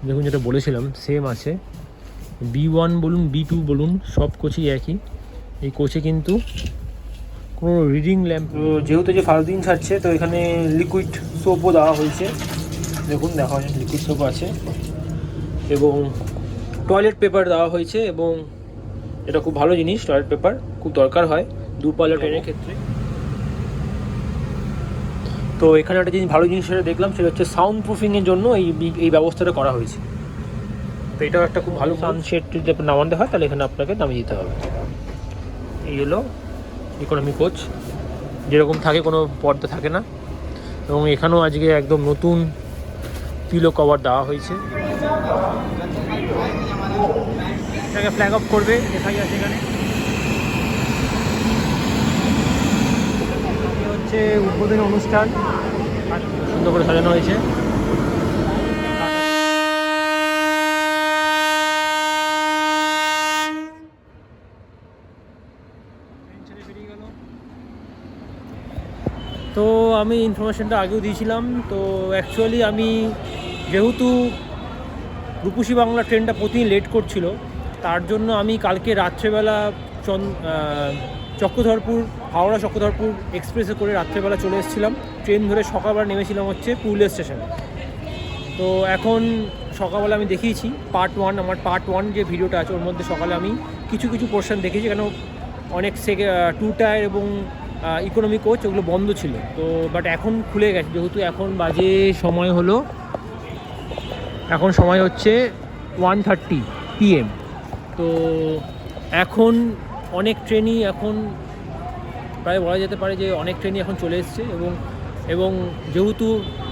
দেখুন যেটা বলেছিলাম সেম আছে, B1 বলুন B2 বলুন সব কোচই একই। এই কোচে কিন্তু কোনো রিডিং ল্যাম্প, যেহেতু যে ফার্স্ট দিন ছাড়ছে তো এখানে লিকুইড সোপও দেওয়া হয়েছে। দেখুন দেখা হয়েছে লিকুইড সোপ আছে এবং টয়লেট পেপার দেওয়া হয়েছে, এবং এটা খুব ভালো জিনিস, টয়লেট পেপার খুব দরকার হয় দূরপাল্লা ট্রেনের ক্ষেত্রে। তো এখানে একটা জিনিস ভালো জিনিস সেটা দেখলাম, সেটা হচ্ছে সাউন্ড প্রুফিংয়ের জন্য এই ব্যবস্থাটা করা হয়েছে। তো এটাও একটা খুব ভালো সানসেট যদি আপনার নামাতে হয় তাহলে এখানে আপনাকে নামিয়ে দিতে হবে। এই হলো ইকোনমি কোচ, যেরকম থাকে কোনো পর্দা থাকে না, এবং এখানেও আজকে একদম নতুন পিলো কভার দেওয়া হয়েছে। এটাকে ফ্ল্যাগ অফ করবে দেখাই যাচ্ছে এখানে। হচ্ছে উদ্বোধনী অনুষ্ঠান, সুন্দর করে সাজানো হয়েছে। তো আমি ইনফরমেশনটা আগেও দিয়েছিলাম। তো অ্যাকচুয়ালি আমি যেহেতু রূপসী বাংলা ট্রেনটা প্রতিদিন লেট করছিল, তার জন্য আমি কালকে রাত্রেবেলা চক্রধরপুর, হাওড়া চক্রধরপুর এক্সপ্রেসে করে রাত্রেবেলা চলে এসেছিলাম। ট্রেন ধরে সকালবেলা নেমেছিলাম হচ্ছে পুরুলিয়া স্টেশনে। তো এখন সকালবেলা আমি দেখিয়েছি আমার পার্ট 1 যে ভিডিওটা আছে ওর মধ্যে সকালে আমি কিছু পোর্শন দেখেছি, কেন অনেক টু টায়ার এবং ইকোনমি কোচ ওগুলো বন্ধ ছিল। তো বাট এখন খুলে গেছে, যেহেতু এখন বাজে সময় হলো, এখন সময় হচ্ছে 1:30 PM। তো এখন অনেক ট্রেনই এখন প্রায় বলা যেতে পারে যে অনেক ট্রেনই এখন চলে এসছে, এবং যেহেতু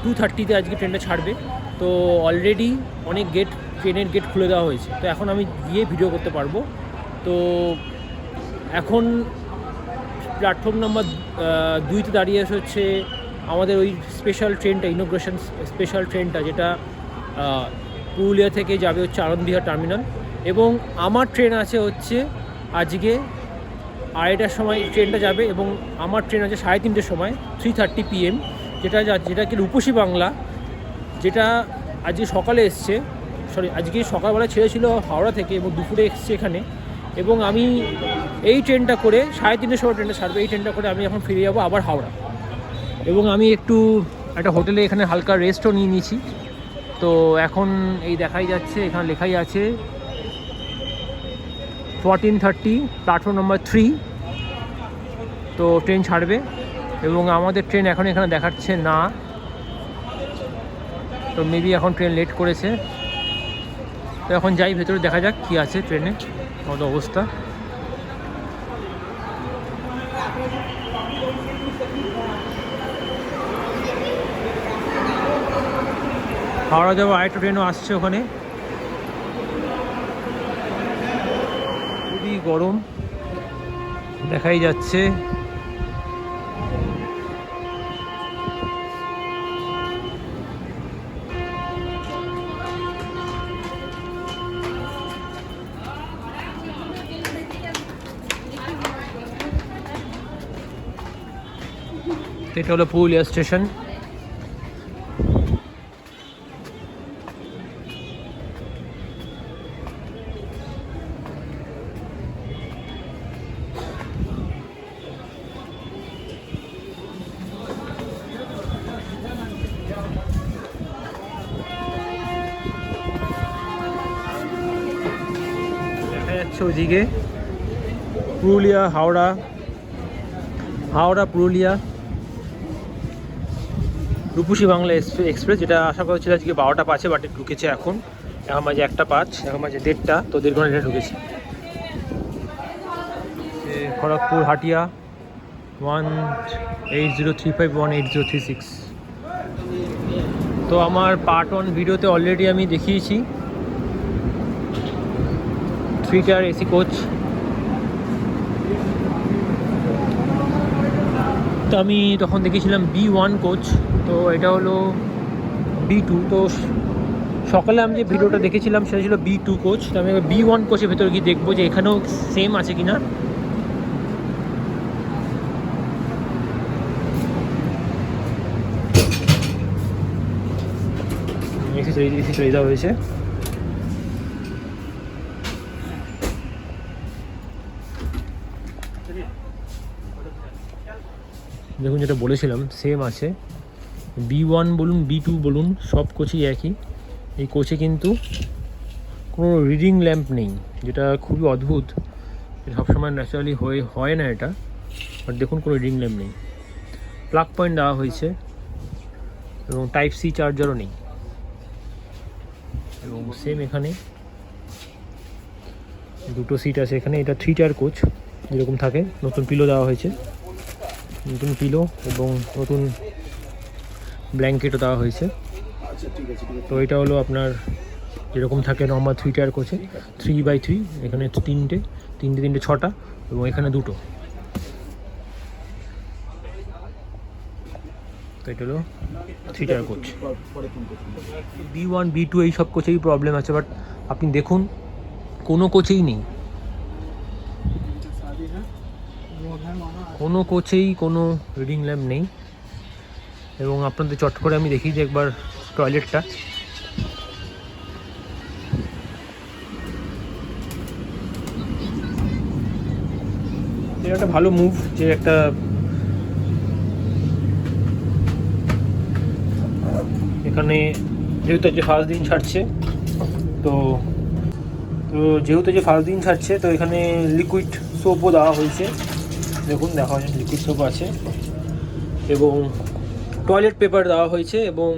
2:30-তে আজকে ট্রেনটা ছাড়বে, তো অলরেডি অনেক ট্রেনের গেট খুলে দেওয়া হয়েছে। তো এখন আমি গিয়ে ভিডিও করতে পারবো। তো এখন প্ল্যাটফর্ম নাম্বার 2-তে দাঁড়িয়ে এসে হচ্ছে আমাদের ওই স্পেশাল ট্রেনটা, ইনোগ্রেশন স্পেশাল ট্রেনটা, যেটা পুরুলিয়া থেকে যাবে হচ্ছে আনন্দবিহার টার্মিনাল। এবং আমার ট্রেন আছে হচ্ছে আজকে 2:30টার সময় ট্রেনটা যাবে, এবং আমার ট্রেন আছে 3:30টার সময় 3:30 PM, যেটা কি রূপসী বাংলা, যেটা আজকে সকালে এসছে, আজকে সকালবেলা ছেড়েছিল হাওড়া থেকে এবং দুপুরে এসছে এখানে। এবং আমি এই ট্রেনটা করে 3:30টার সময় ট্রেনটা ছাড়বে, এই ট্রেনটা করে আমি এখন ফিরে যাবো আবার হাওড়া। এবং আমি একটু একটা হোটেলে এখানে হালকা রেস্টও নিয়ে নিয়েছি। তো এখন এই দেখাই যাচ্ছে, এখানে লেখাই আছে 14:30 প্ল্যাটফর্ম নাম্বার 3। তো ট্রেন ছাড়বে, এবং আমাদের ট্রেন এখন এখানে দেখাচ্ছে না, তো মেবি এখন ট্রেন লেট করেছে। তো এখন যাই ভেতরে, দেখা যাক কী আছে ট্রেনে, কত অবস্থা। হাওড়া যাবো, আরেকটা ট্রেনও আসছে ওখানে। খুবই গরম দেখাই যাচ্ছে। এটা হলো পুরুলিয়া স্টেশন। দেখা যাচ্ছে ওইদিকে পুরুলিয়া হাওড়া পুরুলিয়া রূপসী বাংলা এক্সপ্রেস, যেটা আশা করছিল আজকে 12টা 5-এ, বাটে ঢুকেছে এখন বাজে 1টা 5, এখন বাজে 1:30, তো 1.5 ঘন্টা ঢুকেছে। খড়গপুর হাটিয়া 180351 1836। তো আমার পার্ট 1 ভিডিওতে অলরেডি আমি দেখিয়েছি 3 টায়ার AC কোচ। তো আমি তখন দেখেছিলাম B1 কোচ, তো এটা হলো B2। তো সকালে আমি যে ভিডিওটা দেখেছিলাম সেটা ছিল B2 কোচ। তো আমি B1 কোচের ভেতরে গিয়ে দেখবো যে এখানেও সেম আছে কিনা। এসি চালিয়ে দেওয়া হয়েছে। দেখুন যেটা বলেছিলাম সেম আছে, B1 বলুন B2 বলুন সব কোচই একই। এই কোচে কিন্তু কোনো রিডিং ল্যাম্প নেই, যেটা খুবই অদ্ভুত। সবসময় ন্যাচারালি হয় না এটা, বাট দেখুন কোনো রিডিং ল্যাম্প নেই। প্লাগ পয়েন্ট দেওয়া হয়েছে এবং টাইপ সি চার্জারও নেই। এবং সেম এখানে দুটো সিট আছে এখানে। এটা 3 টায়ার কোচ যেরকম থাকে। নতুন পিলো দেওয়া হয়েছে, নতুন পিলো এবং নতুন ব্ল্যাঙ্কেটও দেওয়া হয়েছে। তো এটা হলো আপনার যেরকম থাকে নর্মাল 3 টায়ার কোচে, 3x3। এখানে তিনটে 6টা এবং এখানে 2টো। তো এটা হলো 3 টায়ার কোচ। B1 B2 এই সব কোচেই প্রবলেম আছে, বাট আপনি দেখুন কোনো কোচেই নেই, কোনো কোচেই কোনো রিডিং ল্যাম্প নেই। এবং আপনাদের চট করে আমি দেখি যে একবার টয়লেটটা। এটা একটা ভালো মুভ যে একটা এখানে যেহেতু যে ফার্স্ট দিন ছাড়ছে, তো যেহেতু যে ফার্স্ট দিন ছাড়ছে তো এখানে লিকুইড সোপও দেওয়া হয়েছে। দেখুন দেখা হচ্ছে লিকুইড সোপ আছে এবং টয়লেট পেপার দেওয়া হয়েছে। এবং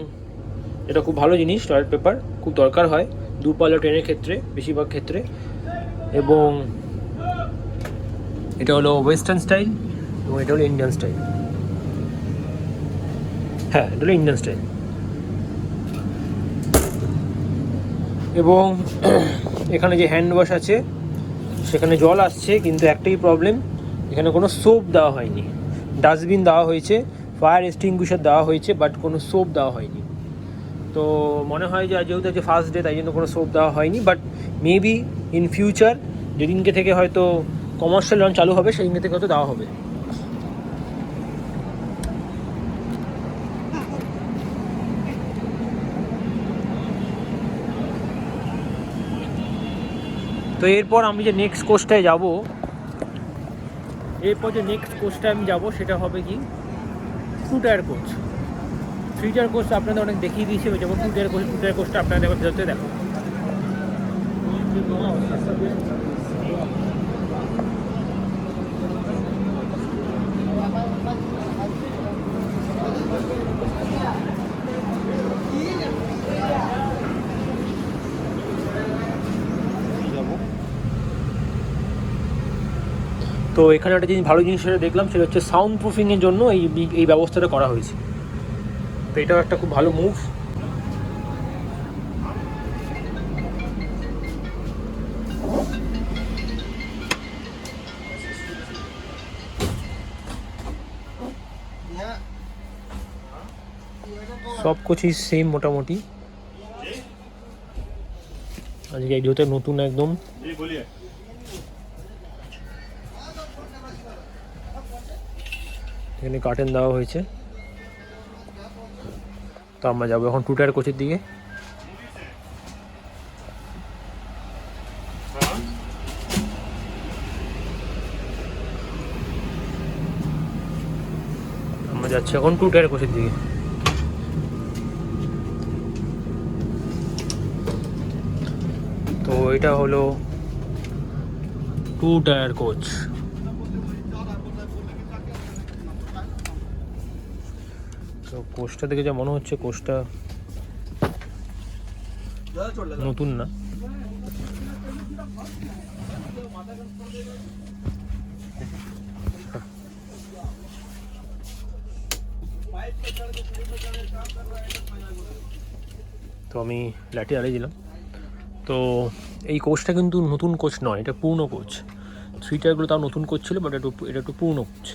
এটা খুব ভালো জিনিস, টয়লেট পেপার খুব দরকার হয় দূরপাল্লা ট্রেনের ক্ষেত্রে, বেশিরভাগ ক্ষেত্রে। এবং এটা হলো ওয়েস্টার্ন স্টাইল এবং এটা হলো ইন্ডিয়ান স্টাইল। হ্যাঁ, এটা হলো ইন্ডিয়ান স্টাইল। এবং এখানে যে হ্যান্ড ওয়াশ আছে সেখানে জল আসছে, কিন্তু একটাই প্রবলেম, এখানে কোনো সোপ দেওয়া হয়নি। ডাস্টবিন দেওয়া হয়েছে, ফায়ার এক্সটিংগুইশার দেওয়া হয়েছে, বাট কোনো সোপ দেওয়া হয়নি। তো মনে হয় যে যেহেতু যে ফার্স্ট ডে তাই জন্য কোনো সোপ দেওয়া হয়নি, বাট মেবি ইন ফিউচার যেদিনকে থেকে হয়তো কমার্শিয়াল লঞ্চ চালু হবে সেদিনকে থেকে হয়তো দেওয়া হবে। তো এরপর আমি যে নেক্সট কোচটায় যাব, সেটা হবে কি 2 টায়ার কোচ। 3 টায়ার কোচ আপনাদের অনেক দেখিয়ে দিয়েছি, যেমন 2 টায়ার কোচটা আপনাদের দেখো ভেতরতে দেখো। তো এখানে একটা ভালো জিনিস সেটা দেখলাম, সেটা হচ্ছে সাউন্ড প্রুফিংয়ের জন্য এই ব্যবস্থাটা করা হয়েছে। তো এটাও একটা খুব ভালো মুভ। সব কোচই সেম মোটামুটি। আজকে এই যেহেতু নতুন একদম, এখানে কার্টেন দেওয়া হয়েছে। তো আমরা যাবো এখন 2 টায়ার কোচের দিকে। আমরা যাচ্ছি এখন 2 টায়ার কোচের দিকে। তো এটা হলো 2 টায়ার কোচ। তো কোচটা দেখে যা মনে হচ্ছে কোচটা নতুন না। তো আমি লাঠি আড়াই দিলাম। তো এই কোচটা কিন্তু নতুন কোচ নয়, এটা পুরনো কোচ। 3 টায়ারগুলো তাও নতুন কোচ ছিল, বাট এটা একটু পুরনো কোচ।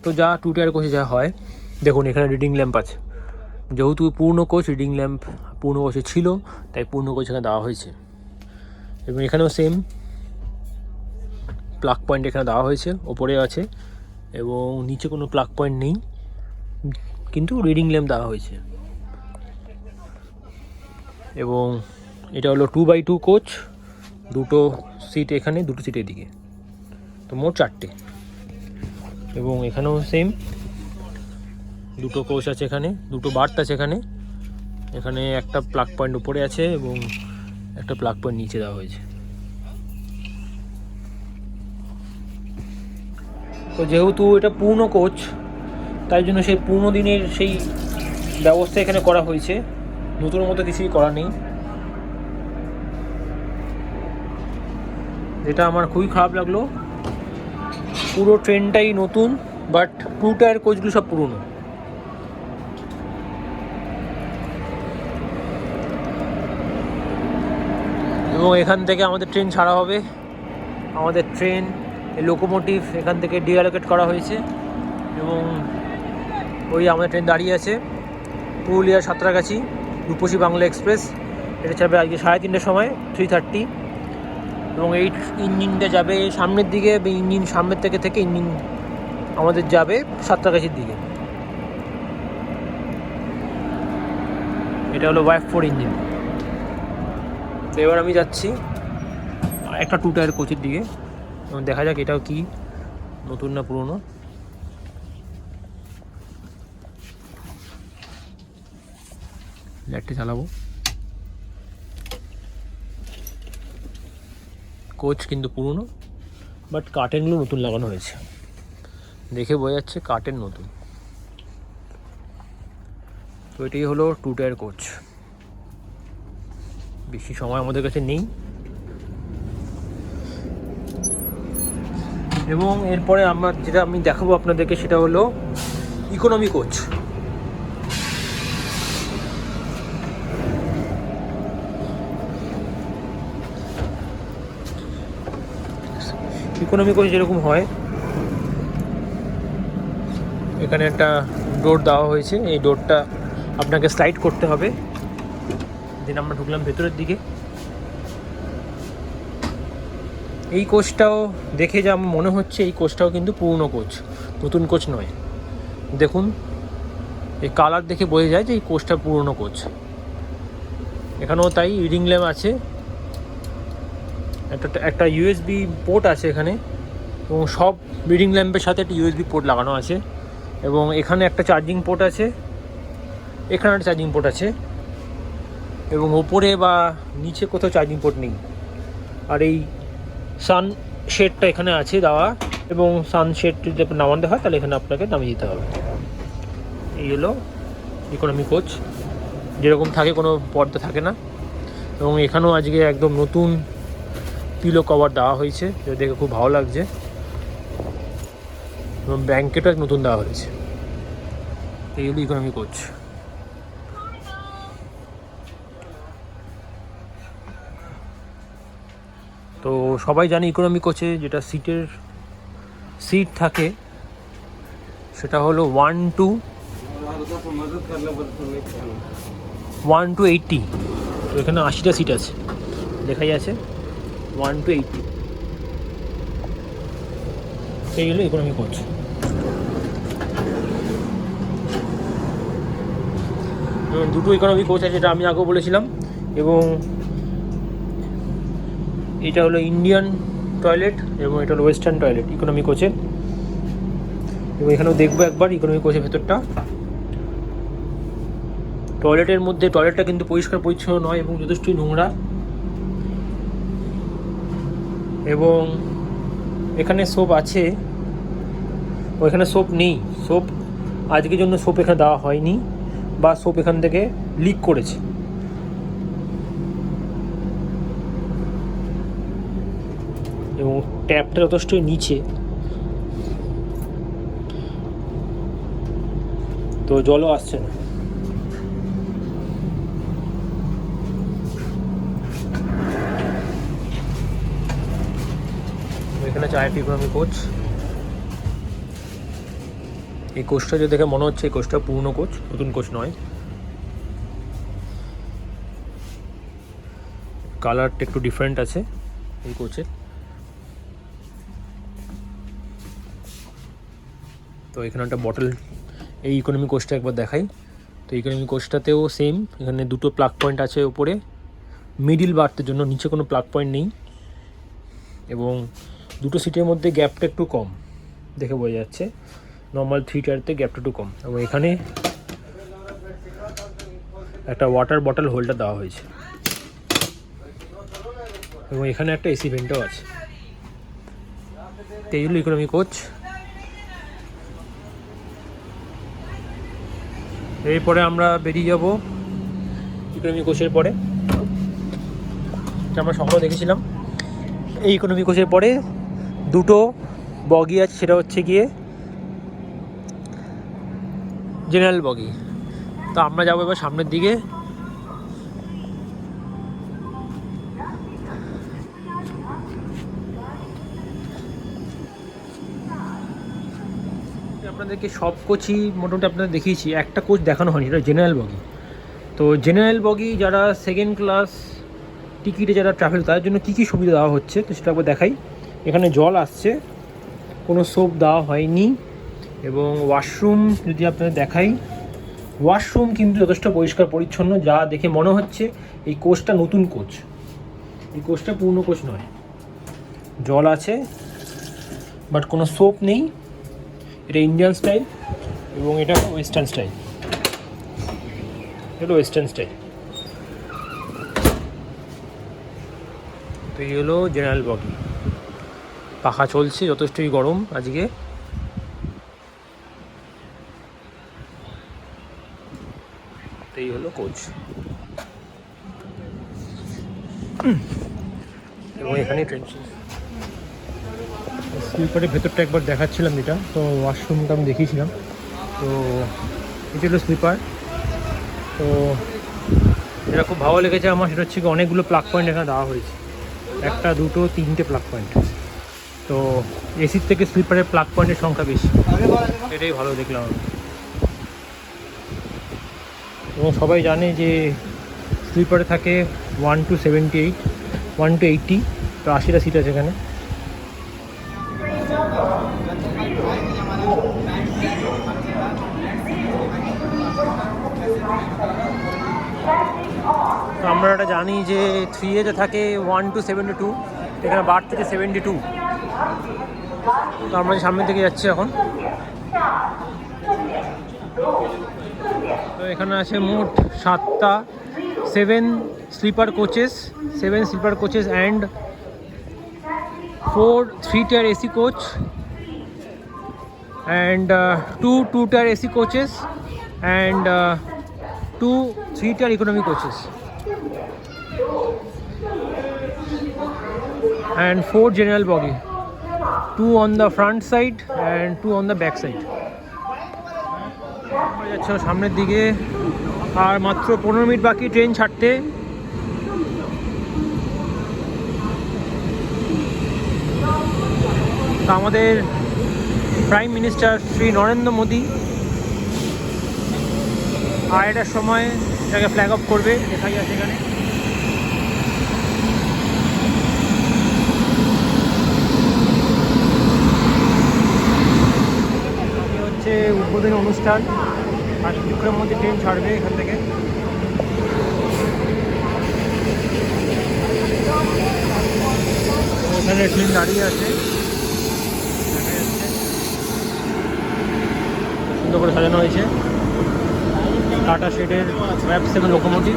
তো যা 2 টায়ার কোচে যা হয়, দেখুন এখানে রিডিং ল্যাম্প আছে। যেহেতু পুরনো কোচ, রিডিং ল্যাম্প পুরনো কোচে ছিল, তাই পুরনো কোচ এখানে দেওয়া হয়েছে। এবং এখানেও সেম প্লাগ পয়েন্ট এখানে দেওয়া হয়েছে, ওপরে আছে। এবং নিচে কোনো প্লাগ পয়েন্ট নেই, কিন্তু রিডিং ল্যাম্প দেওয়া হয়েছে। এবং এটা হলো 2x2 কোচ, দুটো সিট এখানে, দুটো সিট এদিকে, তো মোট 4টে। এবং এখানেও সেম, দুটো কোচ আছে এখানে, দুটো বার্থ আছে এখানে। এখানে একটা প্লাগ পয়েন্ট উপরে আছে এবং একটা প্লাগ পয়েন্ট নিচে দেওয়া হয়েছে। তো যেহেতু এটা পুরনো কোচ, তাই জন্য সেই পুরনো দিনের সেই ব্যবস্থা এখানে করা হয়েছে, নতুন মতো কিছুই করা নেই, যেটা আমার খুবই খারাপ লাগলো। পুরো ট্রেনটাই নতুন, বাট 2 টায়ার কোচগুলো সব পুরনো। এবং এখান থেকে আমাদের ট্রেন ছাড়া হবে। আমাদের ট্রেন লোকোমোটিভ এখান থেকে ডিঅ্যালোকেট করা হয়েছে এবং ওই আমাদের ট্রেন দাঁড়িয়ে আছে, পুরুলিয়া সাঁতরাগাছি রূপসী বাংলা এক্সপ্রেস। এটা যাবে আজকে 3:30টার সময়, 3:30। এবং এই ইঞ্জিনটা যাবে সামনের দিকে, ইঞ্জিন সামনের থেকে ইঞ্জিন আমাদের যাবে সাঁতরাগাছির দিকে। এটা হলো Y4 ইঞ্জিন। তো এবার আমি যাচ্ছি একটা 2 টায়ার কোচের দিকে এবং দেখা যাক এটাও কি নতুন না পুরনো। লাইটটা চালাবো। কোচ কিন্তু পুরনো, বাট কার্টেনগুলো নতুন লাগানো হয়েছে, দেখে বোঝা যাচ্ছে কার্টেন নতুন। তো এটাই হলো 2 টায়ার কোচ। বেশি সময় আমাদের কাছে নেই। এবং এরপরে যেটা আমি দেখাবো আপনাদেরকে সেটা হলো ইকোনমি কোচ। ইকোনমি কোচ যেরকম হয়, এখানে একটা ডোর দেওয়া হয়েছে, এই ডোরটা আপনাকে স্লাইড করতে হবে। দিন আমরা ঢুকলাম ভেতরের দিকে। এই কোচটাও দেখে যা মনে হচ্ছে, এই কোচটাও কিন্তু পুরনো কোচ, নতুন কোচ নয়। দেখুন এই কালার দেখে বোঝা যায় যে এই কোচটা পুরনো কোচ। এখানেও তাই রিডিং ল্যাম্প আছে, একটা ইউএসবি পোর্ট আছে এখানে, এবং সব রিডিং ল্যাম্পের সাথে একটা ইউএসবি পোর্ট লাগানো আছে। এবং এখানে একটা চার্জিং পোর্ট আছে, এখানে একটা চার্জিং পোর্ট আছে, এবং ওপরে বা নিচে কোথাও চার্জিং পোর্ট নেই। আর এই সান শেডটা এখানে আছে দেওয়া, এবং সান শেড যদি নামাতে হয় তাহলে এখানে আপনাকে নামিয়ে দিতে হবে। এই হলো ইকোনমি কোচ, যেরকম থাকে, কোনো পর্দা থাকে না। এবং এখানেও আজকে একদম নতুন পিলো কভার দেওয়া হয়েছে, যেটা দেখে খুব ভালো লাগছে। এবং ব্ল্যাঙ্কেটও নতুন দেওয়া হয়েছে। এই হলো ইকোনমি কোচ। তো সবাই জানে ইকোনমি কোচে যেটা সিট থাকে সেটা হলো 1 to 80। তো এখানে 80টা সিট আছে, দেখাই আছে 1 to 80। এই হলো ইকোনমি কোচ। দুটো ইকোনমি কোচ আছে, যেটা আমি আগেও বলেছিলাম। এবং এটা হলো ইন্ডিয়ান টয়লেট এবং এটা হলো ওয়েস্টার্ন টয়লেট ইকোনমি কোচে। এবং এখানেও দেখবো একবার ইকোনমি কোচের ভেতরটা। টয়লেটটা কিন্তু পরিষ্কার পরিচ্ছন্ন নয় এবং যথেষ্টই নোংরা। এবং এখানে সোপ আছে, ওইখানে সোপ নেই। আজকের জন্য সোপ এখানে দেওয়া হয়নি, বা সোপ এখান থেকে লিক করেছে। এবং ট্যাপটা যথেষ্টই নিচে, তো জলও আসছে না। এখানে আছে আইআইটি ইকোনমি কোচ। এই কোচটা যে দেখে মনে হচ্ছে এই কোচটা পুরনো কোচ, নতুন কোচ নয়। কালারটা একটু ডিফারেন্ট আছে এই কোচের। তো এখানে একটা বটল, এই ইকোনমি কোচটা একবার দেখাই। তো ইকোনমি কোচটাতেও সেম, এখানে দুটো প্লাগ পয়েন্ট আছে উপরে মিডিল বার্থের জন্য, নিচে কোনো প্লাগ পয়েন্ট নেই, এবং দুটো সিটের মধ্যে গ্যাপটা একটু কম দেখে বোঝা যাচ্ছে, নর্মাল 3 টায়ারতে গ্যাপটা একটু কম। এবং এখানে একটা ওয়াটার বটল হোল্ডার দেওয়া হয়েছে, এবং এখানে একটা এসি ভেন্টও আছে। এই হলো ইকোনমি কোচ। এরপরে আমরা বেরিয়ে যাব ইকোনমি কোচের পরে, আমরা সকালে দেখেছিলাম। এই ইকোনমি কোচের পরে দুটো বগি আছে, সেটা হচ্ছে গিয়ে জেনারেল বগি। তো আমরা যাবো এবার সামনের দিকে। আপনাদেরকে সব কোচই মোটামুটি আপনাদের দেখিয়েছি, একটা কোচ দেখানো হয়নি, এটা জেনারেল বগি। তো জেনারেল বগি যারা সেকেন্ড ক্লাস টিকিটে যারা ট্রাভেল, তাদের জন্য কী কী সুবিধা দেওয়া হচ্ছে তো সেটা একবার দেখাই। এখানে জল আসছে, কোনো সোপ দেওয়া হয়নি, এবং ওয়াশরুম যদি আপনাদের দেখাই, ওয়াশরুম কিন্তু যথেষ্ট পরিষ্কার পরিচ্ছন্ন, যা দেখে মনে হচ্ছে এই কোচটা নতুন কোচ, এই কোচটা পুরনো কোচ নয়। জল আছে বাট কোনো সোপ নেই, এটা ইন্ডিয়ান স্টাইল এবং এটা ওয়েস্টার্ন স্টাইল, এটা ওয়েস্টার্ন স্টাইল। তো এই হলো জেনারেল বগি, পাখা চলছে, যথেষ্টই গরম আজকে। এই হলো কোচ, এবং এখানে ট্রেন স্লিপারের ভেতরটা একবার দেখাচ্ছিলাম যেটা, তো ওয়াশরুমটা আমি দেখিয়েছিলাম। তো এটা হলো স্লিপার। তো যেটা খুব ভালো লেগেছে আমার সেটা হচ্ছে কি অনেকগুলো প্লাগ পয়েন্ট এখানে দেওয়া হয়েছে, একটা দুটো তিনটে প্লাগ পয়েন্ট। তো এসির থেকে স্লিপারের প্লাগ পয়েন্টের সংখ্যা বেশি, এটাই ভালো দেখলাম আমি। এবং সবাই জানে যে স্লিপারে থাকে 1 to 78, 1 to 80, তো 80টা সিট আছে এখানে। তো আমরা এটা জানি যে 3A-তে থাকে 1 to 72, এখানে বার্থ থেকে 72। তো আমরা সামনের দিকে যাচ্ছি এখন। তো এখানে আছে মোট 7টা 7 sleeper coaches and 4 3-tier AC coach and 2 2-tier AC coaches and 2 3-tier economy coaches and 4 general bogie, 2 on the front side and 2 on the back side. আমরা যাচ্ছি সামনের দিকে, আর মাত্র 15 মিনিট বাকি ট্রেন ছাড়তে। তো আমাদের প্রাইম মিনিস্টার শ্রী নরেন্দ্র মোদী 8টার সময় এটাকে ফ্ল্যাগ অফ করবে, দেখাই আছে এখানে। হচ্ছে উদ্বোধনী অনুষ্ঠান, আর কিছুক্ষণের মধ্যে ট্রেন ছাড়বে এখান থেকে। এখানে ট্রেন দাঁড়িয়ে আছে, সুন্দর করে সাজানো হয়েছে। টাটা শেডের ওয়েব 7 লোকোমোটিভ।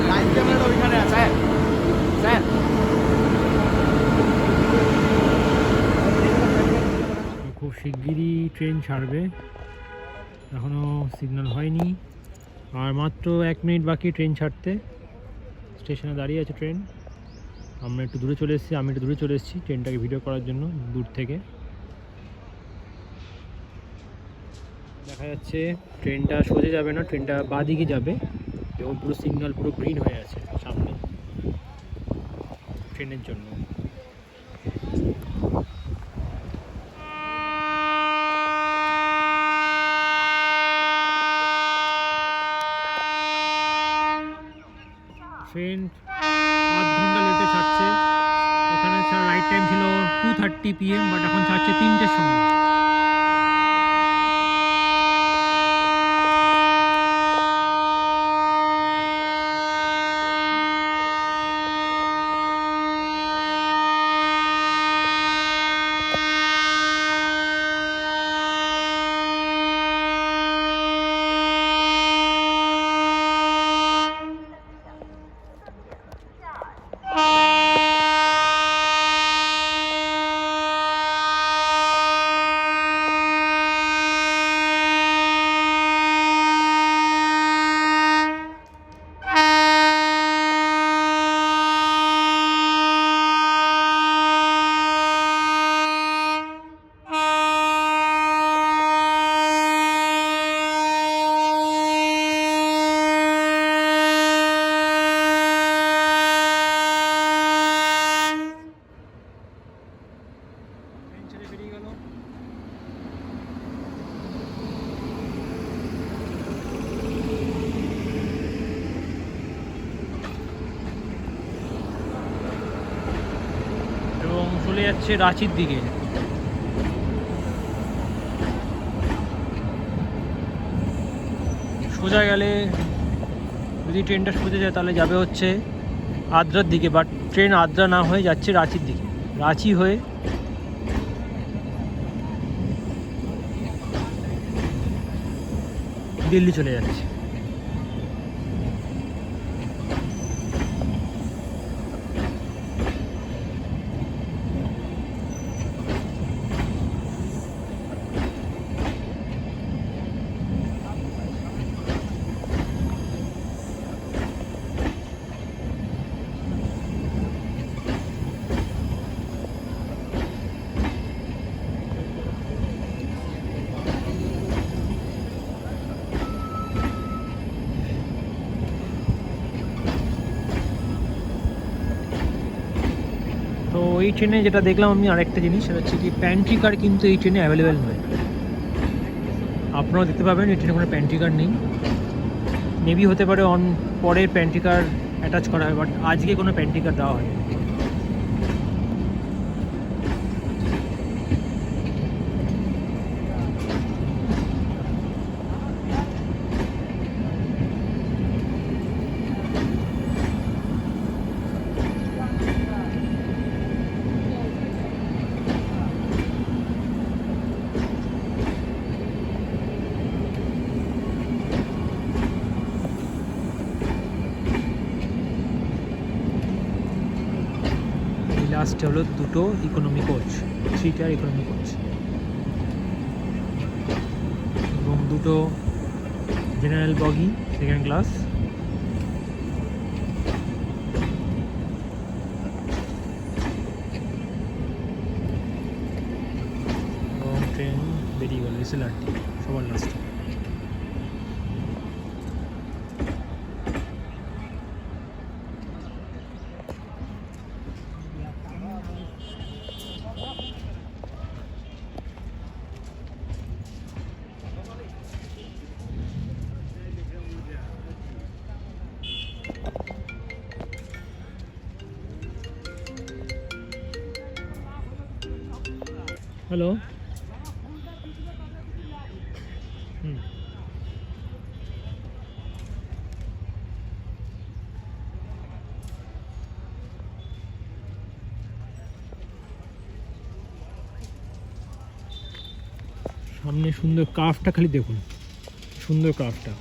খুব শিগগিরই ট্রেন ছাড়বে, এখনও সিগন্যাল হয়নি, আর মাত্র 1 মিনিট বাকি ট্রেন ছাড়তে। স্টেশনে দাঁড়িয়ে আছে ট্রেন, আমরা একটু দূরে চলে এসেছি, আমি একটু দূরে চলে এসেছি ট্রেনটাকে ভিডিও করার জন্য দূর থেকে। দেখা যাচ্ছে ট্রেনটা সোজা যাবে না, ট্রেনটা বাঁ দিকে যাবে, এবং পুরো সিগন্যাল পুরো গ্রিন হয়ে আছে সামনে ট্রেনের জন্য। ট্রেন 8 ঘন্টা লেটে ছাড়ছে, এখানে রাইট টাইম ছিল 2:30 PM, বাট এখন ছাড়ছে 3টের সময়। চলে যাচ্ছে রাঁচির দিকে। সোজা গেলে যদি ট্রেনটা সোজা যায় তাহলে যাবে হচ্ছে আদ্রার দিকে, বাট ট্রেন আদ্রা না হয়ে যাচ্ছে রাঁচির দিকে। রাঁচি হয়ে দিল্লি চলে যাচ্ছে। তো এই ট্রেনে যেটা দেখলাম আমি আরেকটা জিনিস, সেটা হচ্ছে কি প্যান্ট্রি কার কিন্তু এই ট্রেনে অ্যাভেলেবেল নয়। আপনারাও দেখতে পাবেন এই ট্রেনে কোনো প্যান্ট্রি কার নেই। মেবি হতে পারে পরের প্যান্ট্রি কার অ্যাটাচ করা হয়, বাট আজকে কোনো প্যান্ট্রি কার দেওয়া হয়। লাস্টে হলো দুটো ইকোনমি কোচ, 3টার ইকোনমি কোচ এবং দুটো জেনারেল বগি সেকেন্ড ক্লাস। এবং ট্রেন বেরিয়ে গেল এসএলআরটি সবার লাস্টে। হ্যালো। সামনে সুন্দর কার্ভটা খালি দেখুন, সুন্দর কার্ভটা।